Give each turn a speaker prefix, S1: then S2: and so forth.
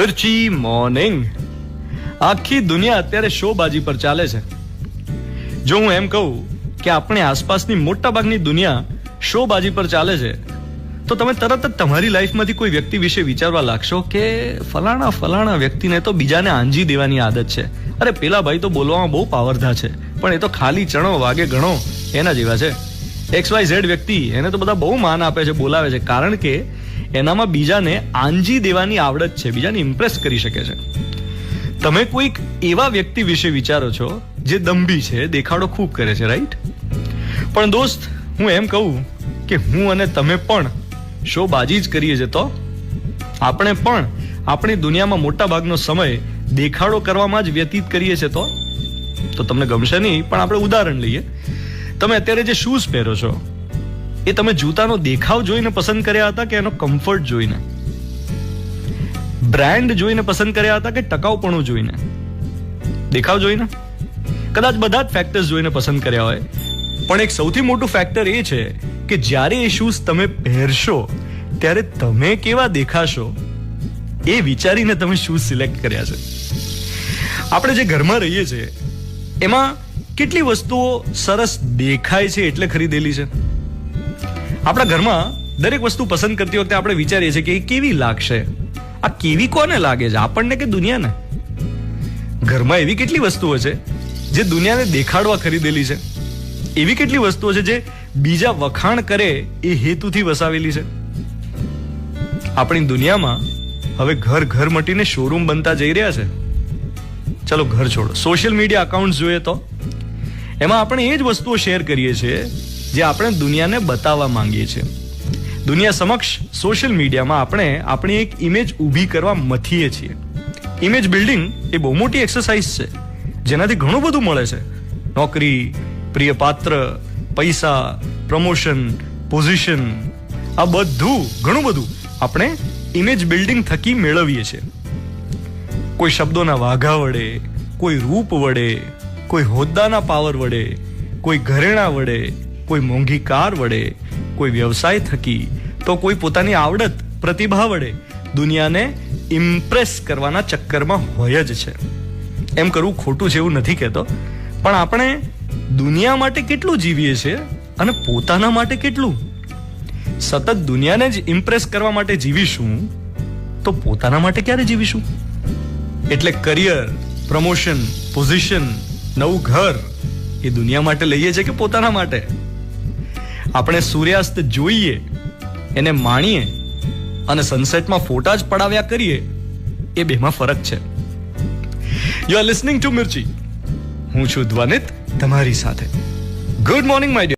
S1: મિર્ચી morning. આખી દુનિયા અત્યારે શોબાજી પર ચાલે છે. જો હું એમ કહું કે આપણી આસપાસની મોટા ભાગની દુનિયા શોબાજી પર ચાલે છે, તો તમે તરત જ તમારી લાઈફમાંથી કોઈ વ્યક્તિ વિશે વિચારવા લાગશો કે ફલાણા વ્યક્તિને તો બીજાને આંજી દેવાની આદત છે. અરે પેલા ભાઈ તો બોલવામાં બહુ પાવરધા છે, પણ એ તો ખાલી ચણો વાગે ગણો એના જેવા છે. XYZ વ્યક્તિ, એને તો બધા બહુ માન આપે છે, બોલાવે છે, કારણ કે એનામાં બીજાને આંજી દેવાની આવડત છે, બીજાને ઇમ્પ્રેસ કરી શકે છે. તમે કોઈક એવા વ્યક્તિ વિશે વિચારો છો જે દંભી છે, દેખાડો ખૂબ કરે છે, રાઈટ? પણ દોસ્ત, હું એમ કહું કે હું અને તમે પણ શોબાજી જ કરીએ છીએ, તો આપણે પણ આપણી દુનિયામાં મોટા ભાગનો સમય દેખાડો કરવામાં જ વ્યતીત કરીએ છીએ. તો તમને ગમશે નહીં, પણ આપણે ઉદાહરણ લઈએ. તમે અત્યારે જે શૂઝ પહેરો છો, એ તમે જૂતાનો દેખાવ જોઈને પસંદ કર્યા હતા કે એનો કમ્ફર્ટ જોઈને? બ્રાન્ડ જોઈને પસંદ કર્યા હતા કે ટકાઉપણું જોઈને? દેખાવ જોઈને? કદાચ બધા જ ફેક્ટર્સ જોઈને પસંદ કર્યા હોય, પણ એક સૌથી મોટું ફેક્ટર એ છે કે જ્યારે એ શૂઝ તમે પહેરશો ત્યારે તમે કેવા દેખાશો એ વિચારીને તમે શૂઝ સિલેક્ટ કર્યા છે. આપણે જે ઘરમાં રહીએ છીએ એમાં કેટલી વસ્તુઓ સરસ દેખાય છે એટલે ખરીદેલી છે. આપણા ઘરમાં દરેક વસ્તુ પસંદ કરતી વખતે આપણે વિચારીએ છીએ કે એ કેવી લાગશે. આ કેવી કોને લાગે છે, આપણને કે દુનિયાને? ઘરમાં એવી કેટલી વસ્તુઓ છે જે દુનિયાને દેખાડવા ખરીદેલી છે. એવી કેટલી વસ્તુઓ છે જે બીજા વખાણ કરે એ હેતુથી વસાવેલી છે. આપણી દુનિયામાં હવે ઘર મટીને શોરૂમ બનતા જઈ રહ્યા છે. ચલો ઘર છોડો, સોશિયલ મીડિયા અકાઉન્ટ જોઈએ તો એમાં આપણે એ જ વસ્તુઓ શેર કરીએ છીએ જે આપણે દુનિયાને બતાવવા માંગીએ છીએ. દુનિયા સમક્ષ સોશિયલ મીડિયામાં આપણે આપણી એક ઇમેજ ઊભી કરવા મથીએ છીએ. ઇમેજ બિલ્ડિંગ એ બહુ મોટી એક્સરસાઇઝ છે, જેનાથી ઘણું બધું મળે છે. નોકરી, પ્રિય પાત્ર, પૈસા, પ્રમોશન, પોઝિશન, આ બધું ઘણું બધું આપણે ઇમેજ બિલ્ડિંગ થકી મેળવીએ છીએ. કોઈ શબ્દોના વાઘા વડે, કોઈ રૂપ વડે, કોઈ હોદ્દાના પાવર વડે, કોઈ ઘરેણા વડે, કોઈ મોંઘી કાર વડે, કોઈ વ્યવસાય થકી, તો કોઈ પોતાની આવડત, પ્રતિભા વડે દુનિયાને ઇમ્પ્રેસ કરવાના ચક્કરમાં હોય જ છે. એમ કરવું ખોટું છે એવું નથી કહેતો, પણ આપણે દુનિયા માટે કેટલું જીવીએ છીએ અને પોતાના માટે કેટલું? સતત દુનિયાને જ ઇમ્પ્રેસ કરવા માટે જીવીશું તો પોતાના માટે ક્યારે જીવીશું? એટલે કરિયર, પ્રમોશન, પોઝિશન, નવું ઘર એ દુનિયા માટે લઈએ છે કે પોતાના માટે? આપણે સૂર્યાસ્ત જોઈએ, એને માણીએ અને સનસેટમાં ફોટા જ પડાવ્યા કરીએ, એ બેમાં ફરક છે. You are listening to Mirchi. હું છું ધ્વનિત, તમારી સાથે. Good morning my dear.